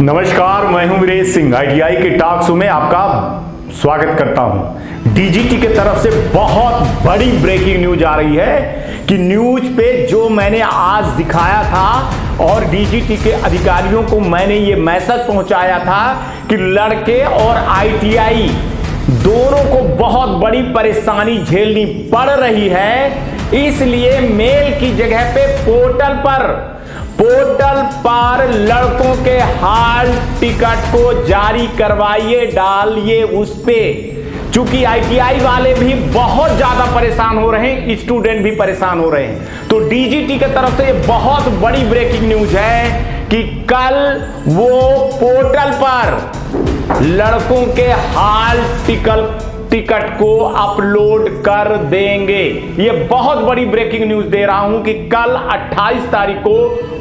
नमस्कार, मैं हूं वीरेश सिंह। आईटीआई के टॉक शो में आपका स्वागत करता हूं। डीजीटी के तरफ से बहुत बड़ी ब्रेकिंग न्यूज आ रही है कि न्यूज पे जो मैंने आज दिखाया था और डीजीटी के अधिकारियों को मैंने ये मैसेज पहुंचाया था कि लड़के और आईटीआई दोनों को बहुत बड़ी परेशानी झेलनी पड़ रही है। इसलिए मेल की जगह पे पोर्टल पर लड़कों के हाल टिकट को जारी करवाइए, डालिए उस पे। चूंकि आईटीआई वाले भी बहुत ज्यादा परेशान हो रहे हैं, स्टूडेंट भी परेशान हो रहे हैं। तो डीजीटी की तरफ से ये बहुत बड़ी ब्रेकिंग न्यूज है कि कल वो पोर्टल पर लड़कों के हाल टिकट को अपलोड कर देंगे। ये बहुत बड़ी ब्रेकिंग न्यूज दे रहा हूं कि कल 28 तारीख को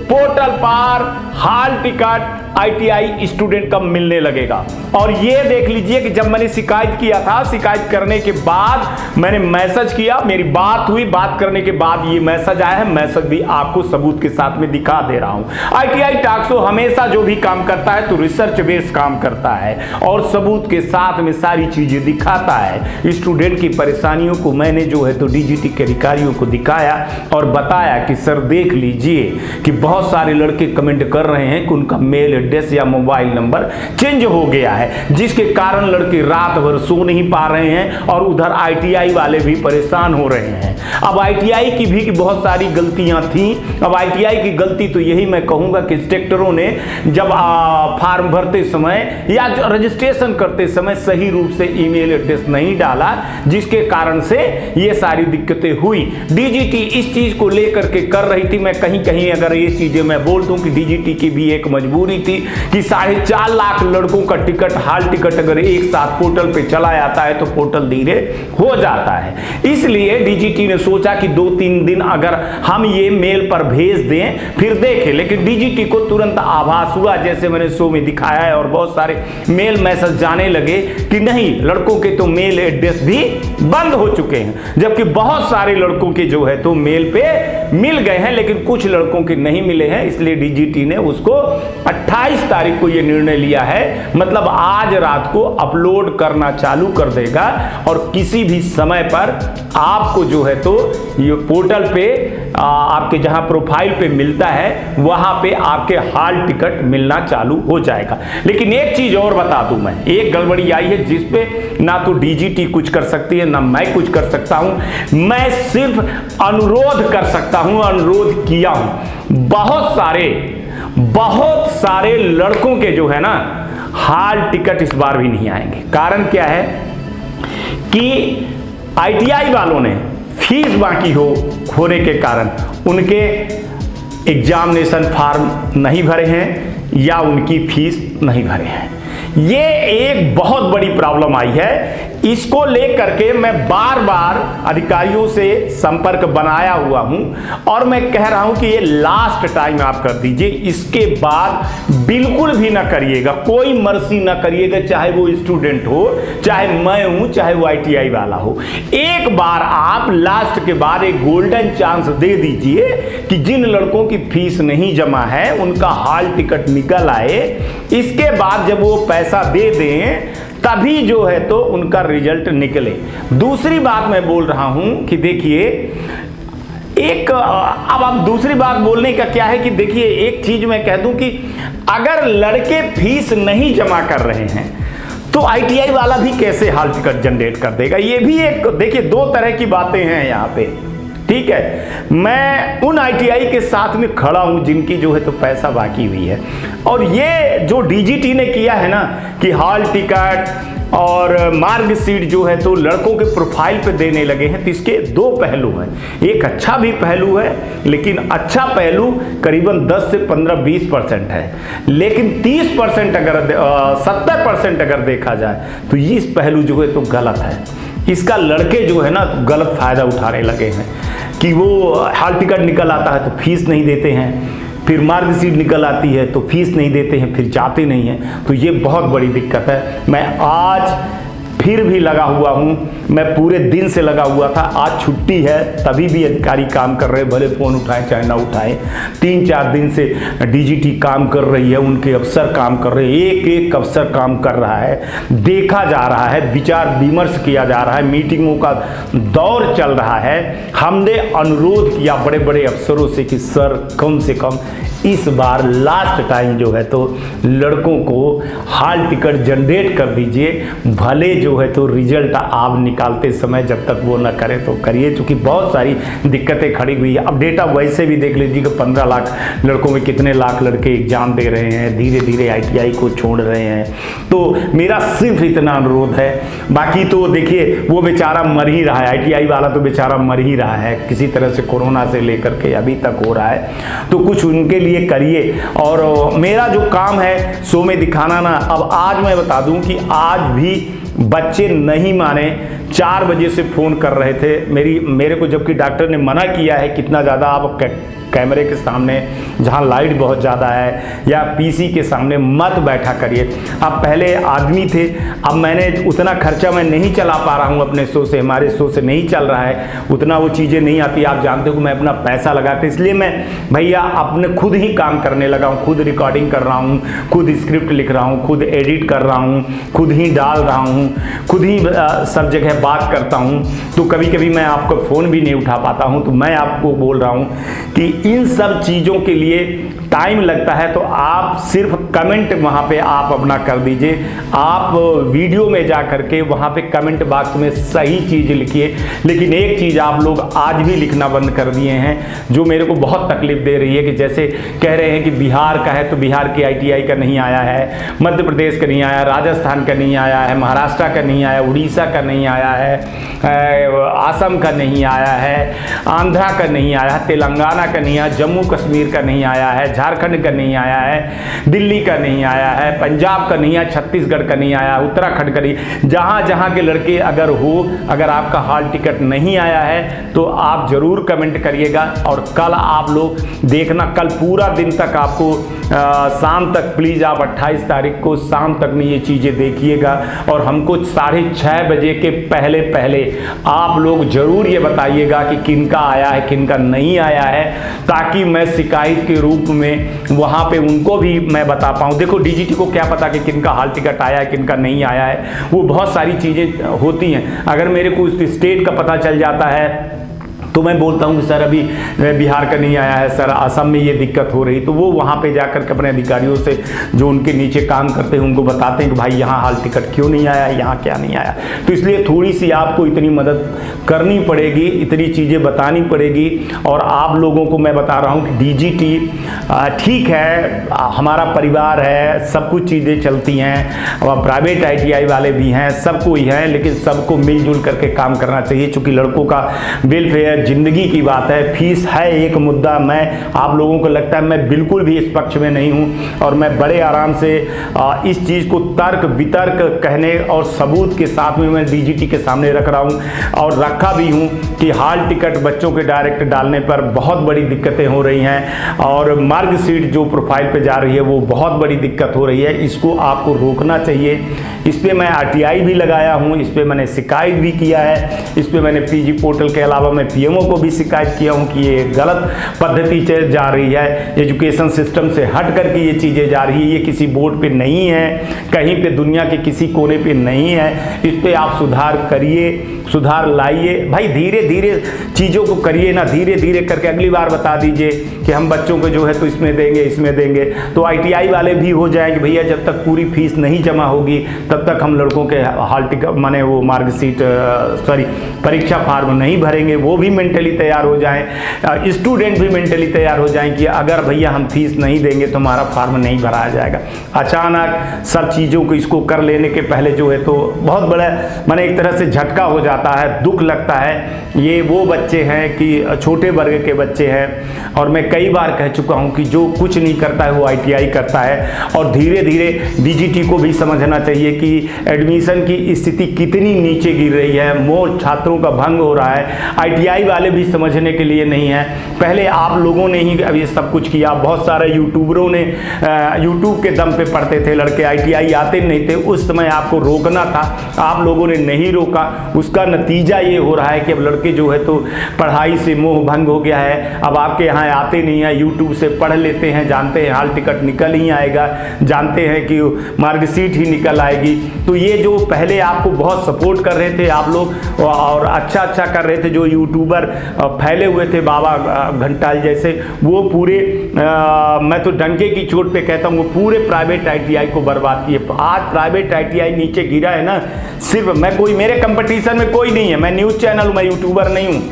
पोर्टल पर हाल टिकट आईटीआई स्टूडेंट का मिलने लगेगा। और ये देख लीजिए कि जब मैंने शिकायत किया था, शिकायत करने के बाद मैंने मैसेज किया, मेरी बात हुई, बात करने के बाद ये मैसेज आया है। मैसेज भी आपको सबूत के साथ में दिखा दे रहा हूं। आईटीआई टॉक शो हमेशा जो भी काम करता है तो रिसर्च बेस्ड काम करता है और सबूत के साथ में सारी चीजें दिखाता है। स्टूडेंट की परेशानियों को मैंने जो है तो डीजीटी के अधिकारियों को दिखाया और बताया कि सर देख लीजिए कि बहुत सारे लड़के कमेंट कर रहे हैं कि उनका मेल एड्रेस या मोबाइल नंबर चेंज हो गया है, जिसके कारण लड़के रात भर सो नहीं पा रहे हैं और उधर आईटीआई वाले भी परेशान हो रहे हैं। अब आईटीआई की भी बहुत सारी गलतियां थी। अब आईटीआई की गलती तो यही मैं कहूंगा कि इंस्ट्रक्टरों ने जब फॉर्म भरते समय या रजिस्ट्रेशन करते समय सही रूप से ईमेल एड्रेस नहीं डाला, जिसके कारण से ये सारी दिक्कतें हुई। डीजीटी इस चीज को लेकर के कर रही थी। मैं कहीं कहीं अगर ये चीजें मैं बोल दूं कि डीजीटी की भी एक मजबूरी थी कि 4.5 लाख लड़कों का टिकट, हाल टिकट अगर एक साथ पोर्टल पे चला जाता है तो पोर्टल धीरे हो जाता है। इसलिए डीजीटी ने सोचा कि 2-3 दिन अगर हम ये मेल पर भेज दें फिर देखें। लेकिन डीजीटी को तुरंत आभास हुआ, जैसे मैंने शो में दिखाया है, और बहुत सारे मेल मैसेज जाने लगे कि नहीं, लड़कों के तो मेल एड्रेस भी बंद हो चुके हैं। जबकि बहुत सारे लड़कों के जो है तो मेल पे मिल गए हैं, लेकिन कुछ लड़कों के नहीं मिले हैं। इसलिए डीजीटी ने उसको 28 तारीख को यह निर्णय लिया है, मतलब आज रात को अपलोड करना चालू कर देगा और किसी भी समय पर आपको जो है तो ये पोर्टल पे आपके जहां प्रोफाइल पे मिलता है वहां पे आपके हाल टिकट मिलना चालू हो जाएगा। लेकिन एक चीज और बता दूं, मैं एक गड़बड़ी आई है जिस पे ना तो डीजीटी कुछ कर सकती है ना मैं कुछ कर सकता हूं। मैं सिर्फ अनुरोध कर सकता हूं, अनुरोध किया हूं। बहुत सारे लड़कों के जो है ना हाल टिकट इस बार भी नहीं आएंगे। कारण क्या है कि आईटीआई वालों ने फीस बाकी होने के कारण उनके एग्जामिनेशन फॉर्म नहीं भरे हैं या उनकी फीस नहीं भरे हैं। ये एक बहुत बड़ी प्रॉब्लम आई है। इसको लेकर के मैं बार बार अधिकारियों से संपर्क बनाया हुआ हूं और मैं कह रहा हूं कि ये लास्ट टाइम आप कर दीजिए, इसके बाद बिल्कुल भी ना करिएगा, कोई मर्सी ना करिएगा, चाहे वो स्टूडेंट हो, चाहे मैं हूं, चाहे वो आईटीआई वाला हो। एक बार आप लास्ट के बाद एक गोल्डन चांस दे दीजिए कि जिन लड़कों की फीस नहीं जमा है उनका हाल टिकट निकल आए। इसके बाद जब वो पैसा दे दें तभी जो है तो उनका रिजल्ट निकले। दूसरी बात मैं बोल रहा हूं कि देखिए अब दूसरी बात बोलने का क्या है कि देखिए एक चीज मैं कह दूं कि अगर लड़के फीस नहीं जमा कर रहे हैं तो आईटीआई वाला भी कैसे हाल टिकट जनरेट कर देगा। ये भी एक देखिए दो तरह की बातें हैं यहाँ पे, ठीक है। मैं उन आईटीआई के साथ में खड़ा हूं जिनकी जो है तो पैसा बाकी हुई है, और ये जो डीजीटी ने किया है ना कि हाल टिकट और मार्कशीट जो है तो लड़कों के प्रोफाइल पे देने लगे हैं, तो इसके दो पहलू हैं। एक अच्छा भी पहलू है, लेकिन अच्छा पहलू करीबन 10 से 15-20% है, लेकिन 30% अगर 70% अगर देखा जाए तो इस पहलू जो है तो गलत है। इसका लड़के जो है ना गलत फायदा उठाने लगे हैं कि वो हाल टिकट निकल आता है तो फीस नहीं देते हैं, फिर मार्कशीट निकल आती है तो फीस नहीं देते हैं, फिर जाते नहीं हैं। तो ये बहुत बड़ी दिक्कत है। मैं आज फिर भी लगा हुआ हूँ, मैं पूरे दिन से लगा हुआ था। आज छुट्टी है तभी भी अधिकारी काम कर रहे हैं, भले फ़ोन उठाएं चाहे ना उठाएं। 3-4 दिन से डीजीटी काम कर रही है, उनके अफसर काम कर रहे हैं, एक एक अफसर काम कर रहा है, देखा जा रहा है, विचार विमर्श किया जा रहा है, मीटिंगों का दौर चल रहा है। हमने अनुरोध किया बड़े बड़े अफसरों से कि सर कम से कम इस बार लास्ट टाइम जो है तो लड़कों को हॉल टिकट जनरेट कर दीजिए, भले जो है तो रिजल्ट आप निकालते समय जब तक वो ना करें तो करिए, क्योंकि बहुत सारी दिक्कतें खड़ी हुई है। अब डेटा वैसे भी देख लीजिए कि 15 लाख लड़कों में कितने लाख लड़के एग्जाम दे रहे हैं, धीरे धीरे ITI को छोड़ रहे हैं। तो मेरा सिर्फ इतना अनुरोध है, बाकी तो देखिए वो बेचारा मर ही रहा है, ITI वाला तो बेचारा मर ही रहा है किसी तरह से, कोरोना से लेकर के अभी तक हो रहा है। तो कुछ उनके लिए करिए। और मेरा जो काम है शो में दिखाना ना, अब आज मैं बता दूं कि आज भी बच्चे नहीं माने, 4 बजे से फ़ोन कर रहे थे मेरे को, जबकि डॉक्टर ने मना किया है कितना ज़्यादा आप कैमरे के सामने जहाँ लाइट बहुत ज़्यादा है या PC के सामने मत बैठा करिए। अब पहले आदमी थे, अब मैंने उतना खर्चा मैं नहीं चला पा रहा हूँ अपने शो से, हमारे शो से नहीं चल रहा है उतना, वो चीज़ें नहीं आती। आप जानते हो कि मैं अपना पैसा लगाते, इसलिए मैं भैया अपने खुद ही काम करने लगा हूँ, खुद रिकॉर्डिंग कर रहा हूँ, खुद स्क्रिप्ट लिख रहा हूँ, खुद एडिट कर रहा हूँ, खुद ही डाल रहा हूँ, खुद ही सब जगह बात करता हूँ। तो कभी कभी मैं आपको फ़ोन भी नहीं उठा पाता हूँ। तो मैं आपको बोल रहा हूँ कि इन सब चीज़ों के लिए टाइम लगता है, तो आप सिर्फ कमेंट वहाँ पे आप अपना कर दीजिए। आप वीडियो में जा करके वहाँ पे कमेंट बॉक्स में सही चीज़ लिखिए। लेकिन एक चीज़ आप लोग आज भी लिखना बंद कर दिए हैं जो मेरे को बहुत तकलीफ दे रही है, कि जैसे कह रहे हैं कि बिहार का है तो बिहार की ITI का नहीं आया है, मध्य प्रदेश का नहीं आया, राजस्थान का नहीं आया है, महाराष्ट्र का नहीं आया, उड़ीसा का नहीं आया है, असम का नहीं आया है, आंध्रा का नहीं आया है, तेलंगाना का नहीं आया, जम्मू कश्मीर का नहीं आया है, झारखंड का नहीं आया है, दिल्ली का नहीं आया है, पंजाब का नहीं आया, छत्तीसगढ़ का नहीं आया, उत्तराखंड का नहीं। जहाँ के लड़के अगर आपका हॉल टिकट नहीं आया है तो आप ज़रूर कमेंट करिएगा। और कल आप लोग देखना, कल पूरा दिन तक आपको शाम तक प्लीज़ आप 28 तारीख को शाम तक में ये चीज़ें देखिएगा। और हमको 6:30 बजे के पहले आप लोग ज़रूर ये बताइएगा कि किनका आया है किनका नहीं आया है, ताकि मैं शिकायत के रूप में वहाँ पे उनको भी मैं बता पाऊँ। देखो DGT को क्या पता कि किनका हॉल टिकट आया है किनका नहीं आया है, वो बहुत सारी चीज़ें होती हैं। अगर मेरे को उस स्टेट का पता चल जाता है तो मैं बोलता हूँ कि सर अभी बिहार का नहीं आया है, सर असम में ये दिक्कत हो रही, तो वो वहाँ पे जाकर के अपने अधिकारियों से जो उनके नीचे काम करते हैं उनको बताते हैं कि भाई यहाँ हॉल टिकट क्यों नहीं आया है, यहाँ क्या नहीं आया। तो इसलिए थोड़ी सी आपको इतनी मदद करनी पड़ेगी, इतनी चीज़ें बतानी पड़ेगी। और आप लोगों को मैं बता रहा हूँ कि DGT ठीक है, हमारा परिवार है, सब कुछ चीज़ें चलती हैं, और प्राइवेट ITI वाले भी हैं, सबको ही हैं, लेकिन सबको मिलजुल करके काम करना चाहिए। चूँकि लड़कों का वेलफेयर जिंदगी की बात है, फीस है एक मुद्दा। मैं आप लोगों को लगता है मैं बिल्कुल भी इस पक्ष में नहीं हूं, और मैं बड़े आराम से इस चीज़ को तर्क वितर्क कहने और सबूत के साथ में मैं DGT के सामने रख रहा हूं, और रखा भी हूं कि हॉल टिकट बच्चों के डायरेक्ट डालने पर बहुत बड़ी दिक्कतें हो रही हैं, और मार्कशीट जो प्रोफाइल पे जा रही है वो बहुत बड़ी दिक्कत हो रही है। इसको आपको रोकना चाहिए। इस पर मैं RTI भी लगाया हूँ, इस पर मैंने शिकायत भी किया है, इस पर मैंने PG पोर्टल के अलावा मैं PMO को भी शिकायत किया हूँ कि ये गलत पद्धति जा रही है, एजुकेशन सिस्टम से हट करके ये चीज़ें जा रही है, ये किसी बोर्ड पे नहीं है, कहीं पे दुनिया के किसी कोने पे नहीं है। इस पे आप सुधार करिए, सुधार लाइए भाई, धीरे धीरे चीज़ों को करिए ना, धीरे धीरे करके अगली बार बता दीजिए कि हम बच्चों को जो है तो इसमें देंगे इसमें देंगे, तो ITI वाले भी हो जाएंगे भैया जब तक पूरी फीस नहीं जमा होगी तब तक हम लड़कों के हॉल टिकट माने वो मार्कशीट परीक्षा फार्म नहीं भरेंगे। वो भी मेंटली तैयार हो जाएं, स्टूडेंट भी मेंटली तैयार हो जाएं कि अगर भैया हम फीस नहीं देंगे तो हमारा फार्म नहीं भराया जाएगा। अचानक सब चीज़ों को इसको कर लेने के पहले जो है तो बहुत बड़ा माने एक तरह से झटका हो जाता है, दुख लगता है। ये वो बच्चे हैं कि छोटे वर्ग के बच्चे हैं, और मैं कई बार कह चुका हूं कि जो कुछ नहीं करता है वो ITI करता है। और धीरे धीरे DGT को भी समझना चाहिए कि एडमिशन की स्थिति कितनी नीचे गिर रही है, मोर छात्रों का भंग हो रहा है। ITI वाले भी समझने के लिए नहीं है। पहले आप लोगों ने ही अब ये सब कुछ किया, बहुत सारे यूट्यूबरों ने यूट्यूब के दम पे पढ़ते थे लड़के, ITI आते नहीं थे, उस समय आपको रोकना था, आप लोगों ने नहीं रोका। उसका नतीजा ये हो रहा है कि अब लड़के जो है तो पढ़ाई से मोह भंग हो गया है, अब आपके यहाँ आते नहीं है, यूट्यूब से पढ़ लेते हैं, जानते हैं हाल टिकट निकल ही आएगा, जानते हैं कि मार्कशीट ही निकल आएगी। तो ये जो पहले आपको बहुत सपोर्ट कर रहे थे आप लोग और अच्छा कर रहे थे, जो यूट्यूबर फैले हुए थे बाबा घंटाल जैसे, वो पूरे मैं तो डंके की चोट पे कहता हूँ, वो पूरे प्राइवेट ITI को बर्बाद किए। आज प्राइवेट ITI नीचे गिरा है ना, सिर्फ मैं, कोई मेरे कंपटीशन में कोई नहीं है, मैं न्यूज़ चैनल हूँ, मैं यूट्यूबर नहीं हूँ,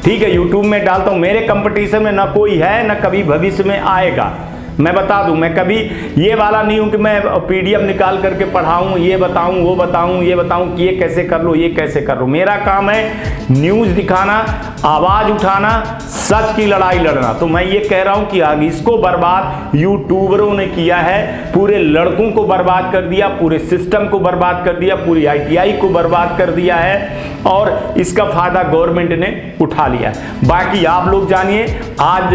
ठीक है, यूट्यूब में डालता हूँ, मेरे कंपटीशन में ना कोई है ना कभी भविष्य में आएगा। मैं बता दूं, मैं कभी ये वाला नहीं हूं कि मैं PDF निकाल करके पढ़ाऊं, ये बताऊं, वो बताऊं, ये बताऊं कि ये कैसे कर लो, ये कैसे कर लो। मेरा काम है न्यूज़ दिखाना, आवाज़ उठाना, सच की लड़ाई लड़ना। तो मैं ये कह रहा हूं कि आगे इसको बर्बाद यूट्यूबरों ने किया है, पूरे लड़कों को बर्बाद कर दिया, पूरे सिस्टम को बर्बाद कर दिया, पूरी ITI को बर्बाद कर दिया है और इसका फायदा गवर्नमेंट ने उठा लिया है। बाकी आप लोग जानिए, आज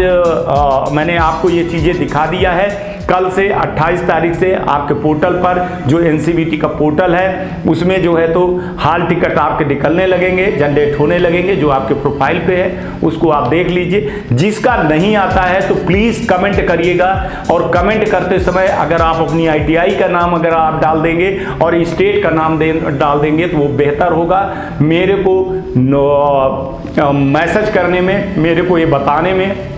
मैंने आपको ये चीज़ें दिखा दिया है। कल से 28 तारीख से आपके पोर्टल पर, जो NCVT का पोर्टल है, उसमें जो है तो हाल टिकट आपके निकलने लगेंगे, जनरेट होने लगेंगे, जो आपके प्रोफाइल पे है उसको आप देख लीजिए। जिसका नहीं आता है तो प्लीज़ कमेंट करिएगा, और कमेंट करते समय अगर आप अपनी ITI का नाम अगर आप डाल देंगे और स्टेट का नाम डाल देंगे तो वो बेहतर होगा मेरे को मैसेज करने में, मेरे को ये बताने में।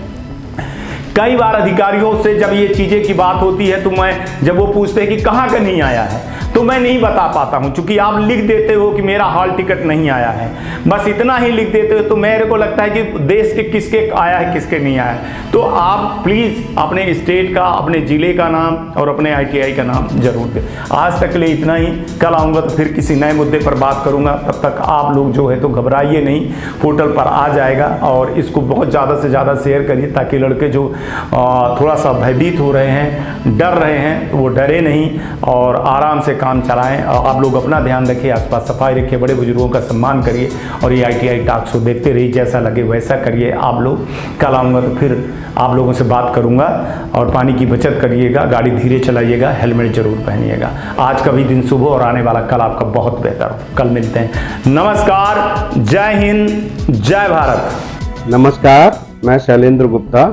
कई बार अधिकारियों से जब ये चीज़ें की बात होती है तो मैं, जब वो पूछते हैं कि कहाँ का नहीं आया है, तो मैं नहीं बता पाता हूँ, क्योंकि आप लिख देते हो कि मेरा हॉल टिकट नहीं आया है, बस इतना ही लिख देते हो, तो मेरे को लगता है कि देश के किसके आया है किसके नहीं आया है। तो आप प्लीज़ अपने स्टेट का, अपने ज़िले का नाम और अपने ITI का नाम जरूर दें। आज तक के लिए इतना ही, कल आऊँगा तो फिर किसी नए मुद्दे पर बात करूँगा। तब तक आप लोग जो है तो घबराइए नहीं, पोर्टल पर आ जाएगा और इसको बहुत ज़्यादा से ज़्यादा शेयर करिए, ताकि लड़के जो थोड़ा सा भयभीत हो रहे हैं, डर रहे हैं, वो डरे नहीं और आराम से काम चलाएं। आप लोग अपना ध्यान रखिए, आसपास सफाई रखिए, बड़े बुजुर्गों का सम्मान करिए और ये ITI टॉक्स को देखते रहिए, जैसा लगे वैसा करिए आप लोग। कल आऊँगा तो फिर आप लोगों से बात करूँगा। और पानी की बचत करिएगा, गाड़ी धीरे चलाइएगा, हेलमेट जरूर पहनिएगा। आज का भी दिन शुभ और आने वाला कल आपका बहुत बेहतर हो। कल मिलते हैं। नमस्कार, जय हिंद, जय भारत। नमस्कार, मैं Shailendra Gupta,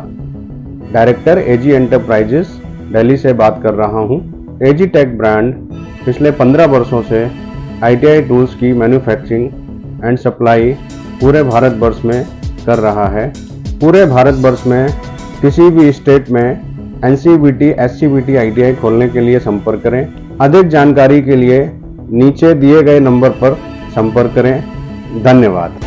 director AG enterprises Delhi से बात कर रहा हूं। AG टेक ब्रांड पिछले 15 वर्षों से ITI टूल्स की मैन्युफैक्चरिंग एंड सप्लाई पूरे भारतवर्ष में कर रहा है। पूरे भारतवर्ष में किसी भी स्टेट में NCVT, SCVT ITI खोलने के लिए संपर्क करें। अधिक जानकारी के लिए नीचे दिए गए नंबर पर संपर्क करें। धन्यवाद।